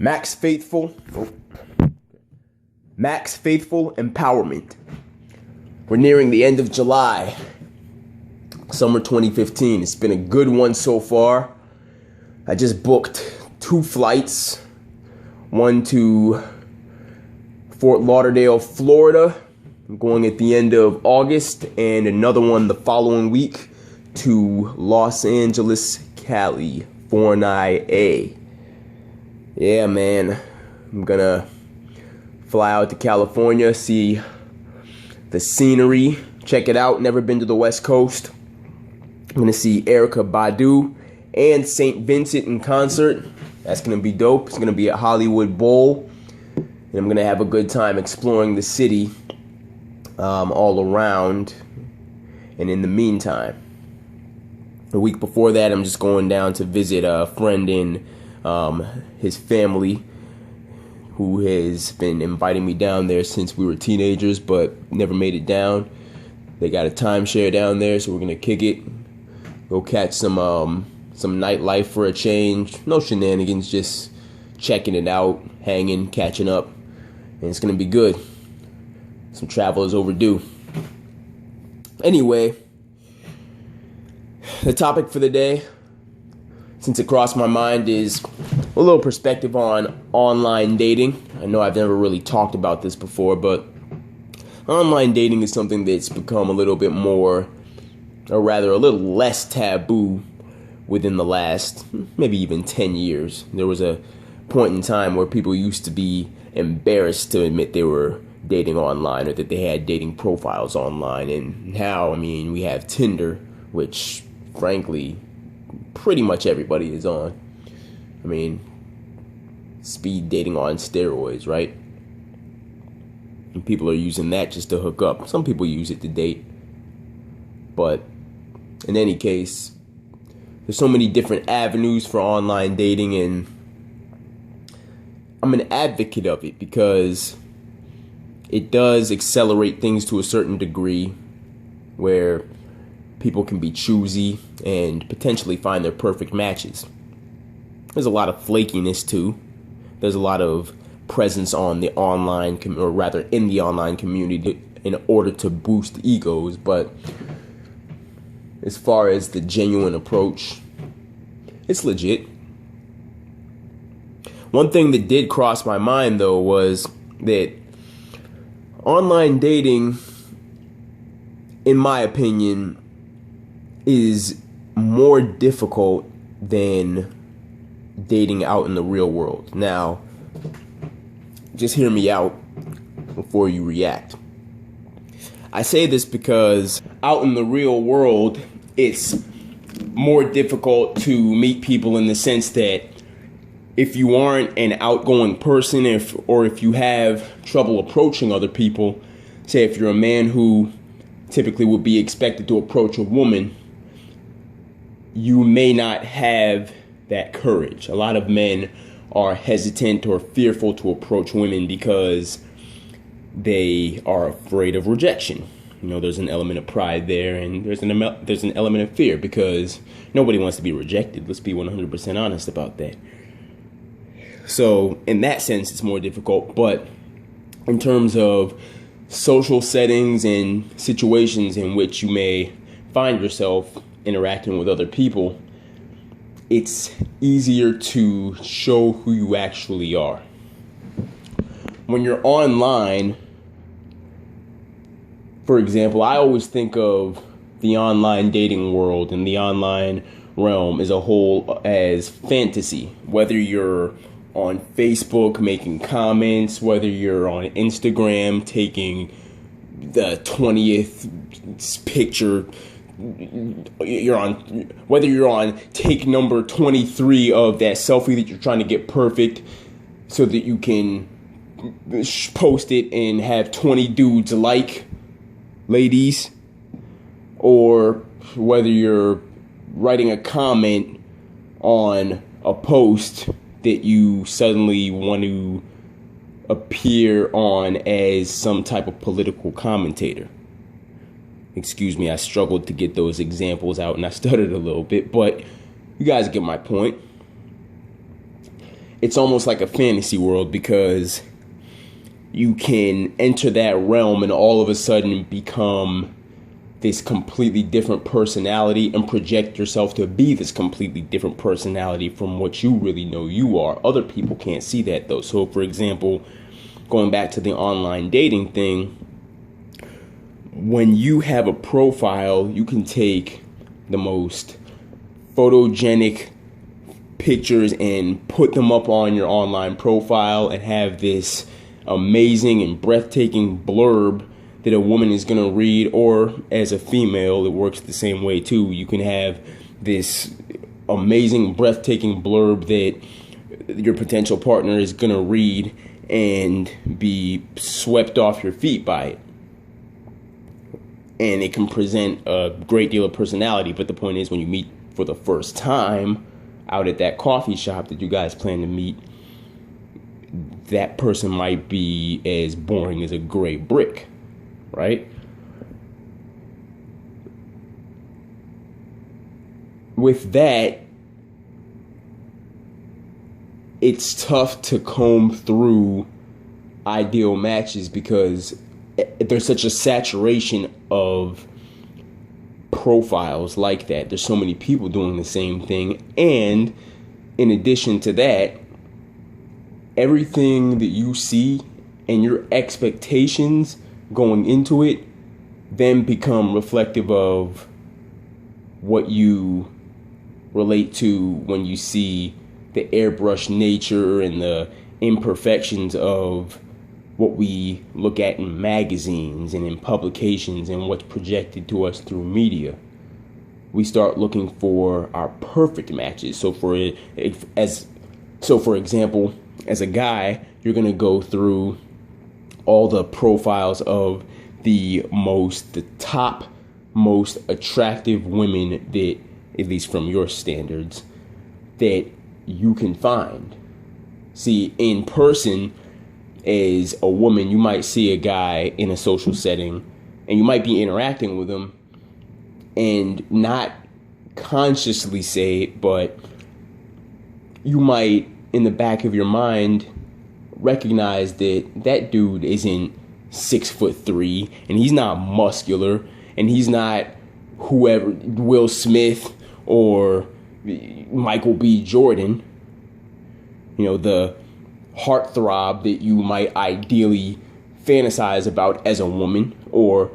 Max Faithful Empowerment. We're nearing the end of July, summer 2015. It's been a good one so far. I just booked 2 flights, one to Fort Lauderdale, Florida. I'm going at the end of August, and another one the following week to Los Angeles, California. Yeah, man, I'm gonna fly out to California, see the scenery, check it out. Never been to the West Coast. I'm gonna see Erykah Badu and St. Vincent in concert. That's gonna be dope. It's gonna be at Hollywood Bowl, and I'm gonna have a good time exploring the city all around. And in the meantime, the week before that, I'm just going down to visit a friend in his family, who has been inviting me down there since we were teenagers, but never made it down. They got a timeshare down there, so we're gonna kick it, go catch some nightlife for a change. No shenanigans, just checking it out, hanging, catching up, and it's gonna be good. Some travel is overdue. Anyway, the topic for the day, since it crossed my mind, is a little perspective on online dating. I know I've never really talked about this before, but online dating is something that's become a little bit more, or rather a little less taboo within the last maybe even 10 years. There was a point in time where people used to be embarrassed to admit they were dating online or that they had dating profiles online. And now, I mean, we have Tinder, which frankly pretty much everybody is on. I mean, speed dating on steroids, right? And people are using that just to hook up. Some people use it to date. But in any case, there's so many different avenues for online dating, and I'm an advocate of it because it does accelerate things to a certain degree where people can be choosy and potentially find their perfect matches. There's a lot of flakiness too. There's a lot of presence on the online, or rather in the online community, in order to boost egos. But as far as the genuine approach, it's legit. One thing that did cross my mind though was that online dating, in my opinion, is more difficult than dating out in the real world. Now, just hear me out before you react. I say this because out in the real world, it's more difficult to meet people in the sense that if you aren't an outgoing person, or if you have trouble approaching other people, say if you're a man who typically would be expected to approach a woman, you may not have that courage. A lot of men are hesitant or fearful to approach women because they are afraid of rejection. You know, there's an element of pride there, and there's an element of fear because nobody wants to be rejected. Let's be 100% honest about that. So in that sense, it's more difficult. But in terms of social settings and situations in which you may find yourself interacting with other people, it's easier to show who you actually are. When you're online, for example, I always think of the online dating world and the online realm as a whole as fantasy. Whether you're on Facebook making comments, whether you're on Instagram taking the 20th picture, whether you're on take number 23 of that selfie that you're trying to get perfect so that you can post it and have 20 dudes like, ladies, or whether you're writing a comment on a post that you suddenly want to appear on as some type of political commentator. Excuse me, I struggled to get those examples out and I stuttered a little bit, but you guys get my point. it's almost like a fantasy world, because you can enter that realm and all of a sudden become this completely different personality and project yourself to be this completely different personality from what you really know you are. Other people can't see that though. So for example, going back to the online dating thing, when you have a profile, you can take the most photogenic pictures and put them up on your online profile and have this amazing and breathtaking blurb that a woman is going to read, or as a female, it works the same way too. You can have this amazing, breathtaking blurb that your potential partner is going to read and be swept off your feet by it. And it can present a great deal of personality, but the point is, when you meet for the first time out at that coffee shop that you guys plan to meet, that person might be as boring as a gray brick, right? With that, it's tough to comb through ideal matches because there's such a saturation of profiles like that. There's so many people doing the same thing. And in addition to that, everything that you see and your expectations going into it then become reflective of what you relate to when you see the airbrushed nature and the imperfections of what we look at in magazines and in publications and what's projected to us through media. We start looking for our perfect matches. So for example, as a guy, you're going to go through all the profiles of the top most attractive women that, at least from your standards, that you can find. See, in person, as a woman, you might see a guy in a social setting and you might be interacting with him and not consciously say it, but you might, in the back of your mind, recognize that dude isn't 6'3" and he's not muscular and he's not whoever, Will Smith or Michael B. Jordan, the heartthrob that you might ideally fantasize about as a woman. Or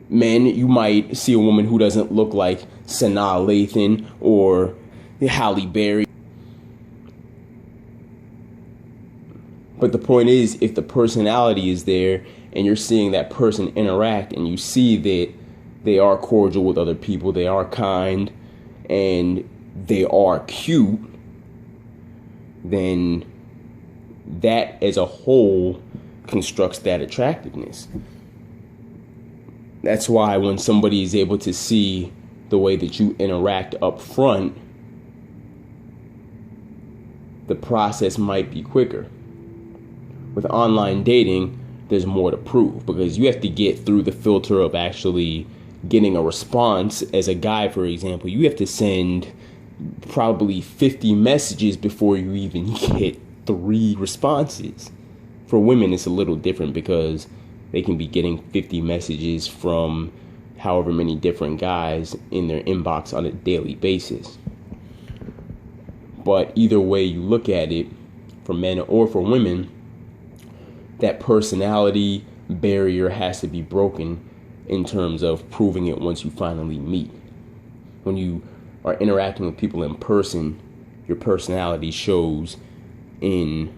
men, you might see a woman who doesn't look like Sanaa Lathan or Halle Berry. But the point is, if the personality is there and you're seeing that person interact and you see that they are cordial with other people, they are kind, and they are cute, then that as a whole constructs that attractiveness. That's why when somebody is able to see the way that you interact up front, the process might be quicker. With online dating, there's more to prove because you have to get through the filter of actually getting a response. As a guy, for example, you have to send probably 50 messages before you even get 3 responses. For women, it's a little different because they can be getting 50 messages from however many different guys in their inbox on a daily basis. But either way you look at it, for men or for women, that personality barrier has to be broken in terms of proving it once you finally meet. When you are interacting with people in person, your personality shows in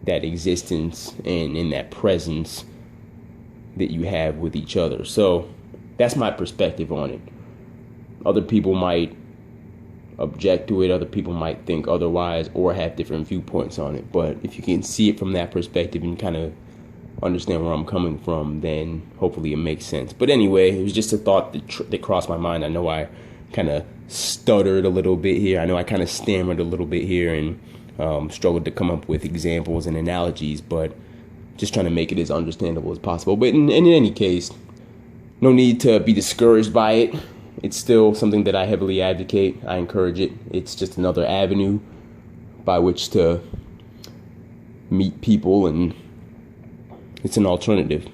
that existence and in that presence that you have with each other. So that's my perspective on it. Other people might object to it, other people might think otherwise or have different viewpoints on it. But if you can see it from that perspective and kind of understand where I'm coming from, then hopefully it makes sense. But anyway, it was just a thought that crossed my mind. I know I kind of stuttered a little bit here. I know I kind of stammered a little bit here and struggled to come up with examples and analogies, but just trying to make it as understandable as possible. But in any case, no need to be discouraged by it. It's still something that I heavily advocate. I encourage it. It's just another avenue. by which to meet people, and it's an alternative.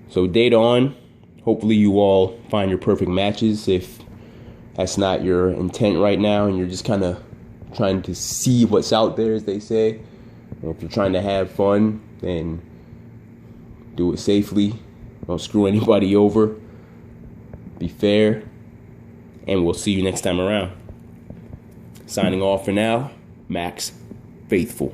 So date on. Hopefully you all find your perfect matches if that's not your intent right now and you're just kind of trying to see what's out there, as they say. And if you're trying to have fun, then do it safely. Don't screw anybody over. Be fair. And we'll see you next time around. Signing off for now, Max Faithful.